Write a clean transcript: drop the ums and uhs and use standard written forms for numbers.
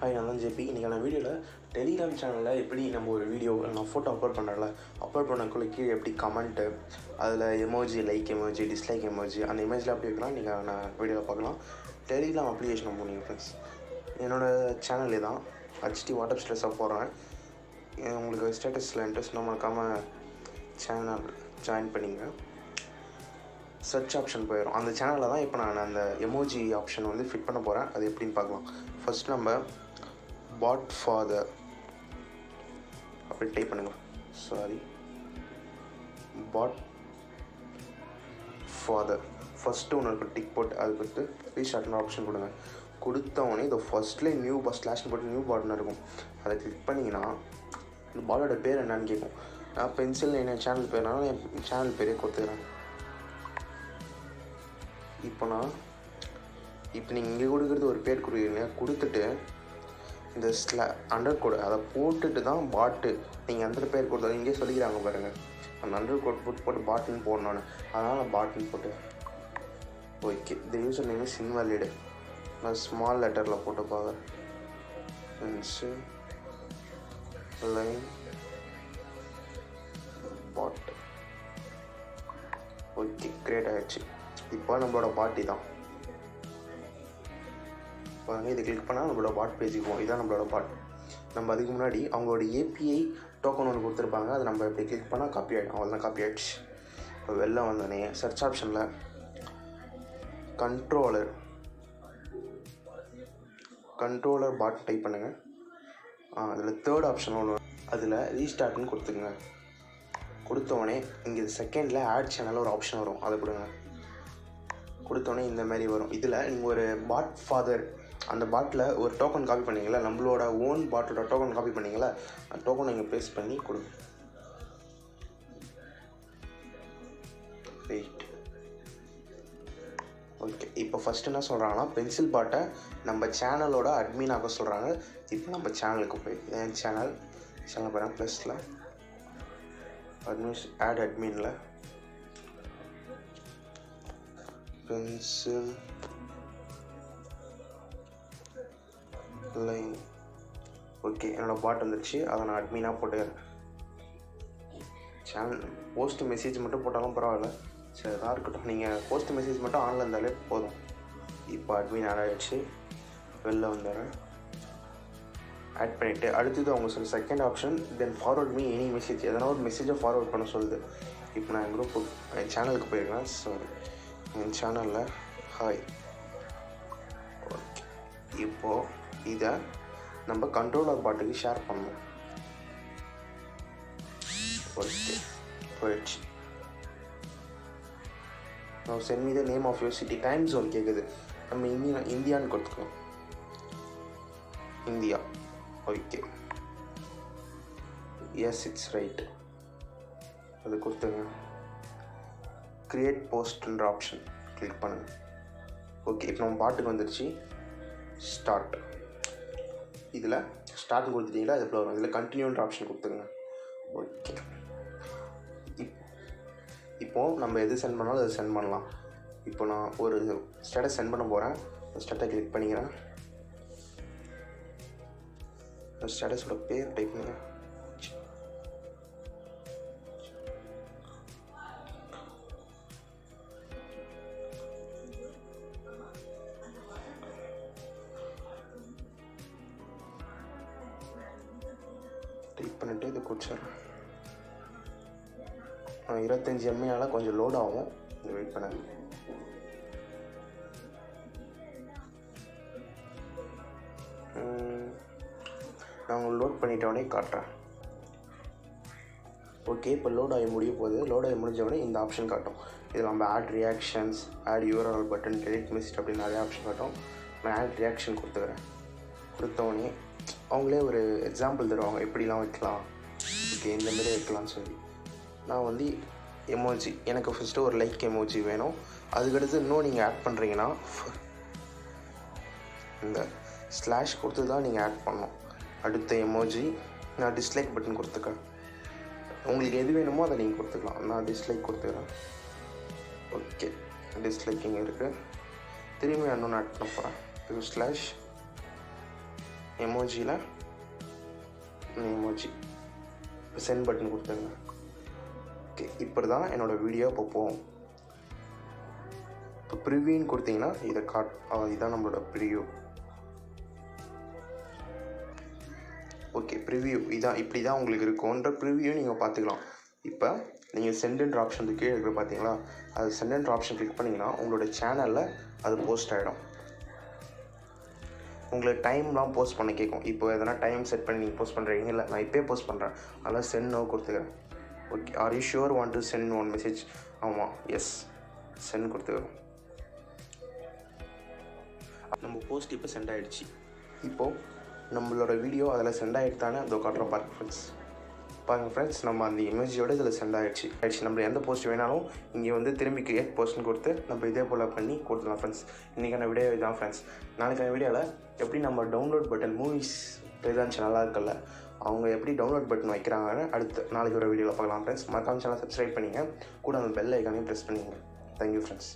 Hi, நான் தான் JP. இன்றைக்கான வீடியோவில் டெலிகிராம் சேனலில் எப்படி நம்ம ஒரு வீடியோ நான் ஃபோட்டோ அப்லோட் பண்ணுறல அப்லோட் பண்ணக்குள்ள கீழே எப்படி கமெண்ட்டு, அதில் emoji, like emoji, dislike emoji, அந்த இமேஜில் எப்படி இருக்கலாம் நீங்கள் நான் வீடியோவில் பார்க்கலாம். டெலிகிராம் அப்ளிகேஷன் போனீங்க ஃப்ரெண்ட்ஸ். என்னோடய சேனல் தான் ஹச்டி வாட்ஸ்அப் ஸ்டேட்டஸாக போடுறேன். உங்களுக்கு ஸ்டேட்டஸில் இன்ட்ரெஸ்ட் மறக்காமல் சேனல் ஜாயின் பண்ணிங்க. சர்ச் ஆப்ஷன் போயிடும். அந்த சேனலில் தான் இப்போ நான் அந்த எமோஜி ஆப்ஷன் வந்து ஃபிட் பண்ண போகிறேன். அது எப்படின்னு பார்க்கலாம். ஃபஸ்ட் நம்ம பாட் ஃபாதர் அப்படி டைப் பண்ணுங்கள். பாட் ஃபாதர் ஃபஸ்ட்டு ஒன்று இருக்குது, டிக் போட்டு அது கொடுத்து ரீஸ்டார்ட்னு ஆப்ஷன் கொடுங்க. கொடுத்தவொடனே இதை ஃபஸ்ட்லேயே நியூ ஸ்லாஷ்னு போட்டு நியூ பாட்னு இருக்கும். அதை கிளிக் பண்ணிங்கன்னா இந்த பாட்டோட பேர் என்னன்னு கேட்கும். நான் பென்சில் என்ன சேனல் பேர்னாலும் என் சேனல் பேரே கொடுத்துக்கிறேன். இப்போ நீங்கள் இங்கே கொடுக்குறது ஒரு பேர் கொடுக்குறீங்க. கொடுத்துட்டு இந்த அண்டர் கோடு அதை போட்டுட்டு தான் பாட்டு நீங்கள் அந்த பேர் கொடுத்தா இங்கே சொல்லிக்கிறாங்க பாருங்கள். அந்த அண்டர் கோட் போட்டு பாட்டுன்னு போடணுன்னு, அதனால் நான் பாட்டுன்னு போட்டு ஓகே. இந்த யூசர் நேம் இஸ் இன்வாலிடு. நான் ஸ்மால் லெட்டரில் போட்டு பார்க்குறேன். லைன் பாட் ஓகே, கிரியேட் ஆகிடுச்சு. இப்போ நம்மளோட பாட்டி தான் பாருங்கள். இதை கிளிக் பண்ணால் நம்மளோட பாட் பேஜுக்கு போகும். இதுதான் நம்மளோட பாட். நம்ம அதுக்கு முன்னாடி அவங்களோட ஏபிஐ டோக்கன் ஒன்று கொடுத்துருப்பாங்க. அதை நம்ம இப்படி கிளிக் பண்ணால் காப்பி ஆகிடும். அவ்வளோதான், காப்பி ஆகிடுச்சு. இப்போ வெளில வந்தோடனே சர்ச் ஆப்ஷனில் கண்ட்ரோலர் பாட் டைப் பண்ணுங்கள். அதில் தேர்ட் ஆப்ஷன் ஒன்று, அதில் ரீஸ்டார்ட்னு கொடுத்துக்குங்க. கொடுத்தோடனே இங்கே செகண்டில் ஆட் சேனலில் ஒரு ஆப்ஷன் வரும், அதை கொடுங்க. கொடுத்தோடனே இந்த மாதிரி வரும். இதில் நீங்கள் ஒரு பாட் ஃபாதர் அந்த பாட்டில் ஒரு டோக்கன் காப்பி பண்ணிங்களா, நம்மளோட ஓன் பாட்டோட டோக்கன் காப்பி பண்ணிங்களா, அந்த டோக்கன் நீங்கள் பேஸ்ட் பண்ணி கொடுங்க. Wait okay. இப்போ ஃபஸ்ட்டு என்ன சொல்கிறாங்கன்னா, பென்சில் பாட்டை நம்ம சேனலோட அட்மின் ஆக சொல்கிறாங்க. இப்போ நம்ம சேனலுக்கு போய் என் சேனல் பாருங்கள், ப்ளஸில் ஆட் அட்மினில் பென்சில் லைன் ஓகே. என்னோடய பாட் வந்துடுச்சு. அதை நான் அட்மினாக போட்டுக்கிறேன். சேனல் போஸ்ட் மெசேஜ் மட்டும் போட்டாலும் பரவாயில்ல, சரி அதாக இருக்கட்டும். நீங்கள் போஸ்ட் மெசேஜ் மட்டும் ஆனில் இருந்தாலே போதும். இப்போ அட்மின் ஆட் ஆகிடுச்சு. வெளில வந்துடுறேன். ஆட் பண்ணிவிட்டு அடுத்தது அவங்க சொல்ல செகண்ட் ஆப்ஷன் தென் ஃபார்வர்ட் மீ எனி மெசேஜ். எதனா ஒரு மெசேஜை ஃபார்வர்ட் பண்ண சொல்லுது. இப்போ நான் என் சேனலுக்கு போயிருக்கேன். சாரி, என் சேனலில் ஹாய் ஓகே. இப்போது இதை நம்ம கண்ட்ரோலர் பாட்டுக்கு ஷேர் பண்ணணும். ஓகே, போயிடுச்சு. நான் send me the name of your city. Time zone கேட்குது. நம்ம இந்தியான்னு கொடுத்துக்கலாம். India okay. Yes, it's right. அது கொடுத்துங்க. கிரியேட் போஸ்ட்ன்ற ஆப்ஷன் கிளிக் பண்ணுங்கள். ஓகே, இப்போ நம்ம பாட்டுக்கு வந்துடுச்சு. ஸ்டார்ட். இதில் ஸ்டார்ட்னு கொடுத்துட்டிங்களா, அது வரும். இதில் கண்டினியூன்ற ஆப்ஷன் கொடுத்துருங்க. ஓகே. இப்போது நம்ம எது சென்ட் பண்ணாலும் அதை சென்ட் பண்ணலாம். இப்போ நான் ஒரு ஸ்டேட்டஸ் சென்ட் பண்ண போகிறேன். ஸ்டேட்டஸை கிளிக் பண்ணிக்கிறேன். ஸ்டேட்டஸோட பேர் டைப் பண்ணுங்கள். டைப் பண்ணிவிட்டு இது குடிச்சிடுறேன். 25 MB கொஞ்சம் லோட் ஆகும். இது வெயிட் பண்ணுங்க. நான் உங்களுக்கு லோட் பண்ணிட்டோடனே காட்டுறேன். ஓகே, இப்போ லோட் ஆகி முடிய போகுது. லோட் ஆகி முடிஞ்சவொடனே இந்த ஆப்ஷன் காட்டும். இதில் நம்ம add reactions, add URL button, delete message அப்படின்னு நிறைய ஆப்ஷன் காட்டும். நான் ஆட் ரியாக்ஷன் கொடுத்துக்கிறேன். கொடுத்தவொடனே அவங்களே ஒரு எக்ஸாம்பிள் தருவாங்க, எப்படிலாம் வைக்கலாம். ஓகே, இந்தமாரி வைக்கலாம்னு சொல்லி. நான் வந்து எமோஜி, எனக்கு ஃபஸ்ட்டு ஒரு லைக் எமோஜி வேணும். அதுக்கடுத்து இன்னும் நீங்கள் ஆட் பண்ணுறீங்கன்னா இந்த ஸ்லாஷ் கொடுத்து தான் நீங்கள் ஆட் பண்ணணும். அடுத்த எமோஜி நான் டிஸ்லைக் பட்டன் கொடுத்துக்கிறேன். உங்களுக்கு எது வேணுமோ அதை நீங்கள் கொடுத்துக்கலாம். நான் டிஸ்லைக் கொடுத்துக்கிறேன். ஓகே, டிஸ்லைக்கிங் இருக்குது. திரும்பி இன்னொன்று ஆட் பண்ண போகிறேன். இது ஸ்லாஷ் எமோஜியில் எமோஜி இப்போ சென்ட் பட்டன் கொடுத்துருங்க. ஓகே, இப்படி தான் என்னோடய வீடியோ இப்போ போகும். இப்போ ப்ரிவியூன்னு கொடுத்தீங்கன்னா இதை இதுதான் நம்மளோட ப்ரிவியூ. ஓகே, ப்ரிவியூ இதான் இப்படி தான் உங்களுக்கு இருக்கும்ன்ற ப்ரிவியூ நீங்கள் பார்த்துக்கலாம். இப்போ நீங்கள் சென்டென்ட் ஆப்ஷன் கீழே இருக்கிற பார்த்தீங்களா, அது சென்டென்ட் ஆப்ஷன் கிளிக் பண்ணிங்கன்னா உங்களோட சேனலில் அது போஸ்ட் ஆகிடும். உங்களுக்கு டைம்லாம் போஸ்ட் பண்ண கேட்கும். இப்போ எதனா டைம் செட் பண்ணி நீங்கள் போஸ்ட் பண்ணுறீங்க, இல்லை நான் இப்போயே போஸ்ட் பண்ணுறேன், அதெல்லாம் சென்ட் நோ கொடுத்துக்கிறேன். Okay, are you sure want to send one message? ஆமாம், எஸ், சென்ட் கொடுத்துக்கிறோம். நம்ம போஸ்ட் இப்போ சென்ட் ஆகிடுச்சு. இப்போது நம்மளோட வீடியோ அதில் சென்ட் ஆகிட்டு தானே அதோ காட்டுறோம் பாருங்கள் ஃப்ரெண்ட்ஸ். பாருங்கள் ஃப்ரெண்ட்ஸ், நம்ம அந்த இமேஜோடு இதில் சென்ட் ஆகிடுச்சு. நம்ம எந்த போஸ்ட் வேணாலும் இங்கே வந்து திரும்பி கிரியேட் போஸ்ட்னு கொடுத்து நம்ம இதே போல் பண்ணி கொடுத்துலாம் ஃப்ரெண்ட்ஸ். இன்றைக்கான வீடியோ இதுதான் ஃப்ரெண்ட்ஸ். நாளைக்கான வீடியோவில் எப்படி நம்ம டவுன்லோட் பட்டன் மூவிஸ் பேஜான் சேனலாக இருக்குல்ல, அவங்க எப்படி டவுன்லோட் பட்டன் வைக்கிறாங்கன்னு அடுத்து நாளைக்கு ஒரு வீடியோவில் பார்க்கலாம் ஃப்ரெண்ட்ஸ். மறக்காம சேனல் சப்ஸ்கிரைப் பண்ணிங்க, கூட அந்த பெல் ஐக்கானையும் ப்ரெஸ் பண்ணிங்க. Thank you friends.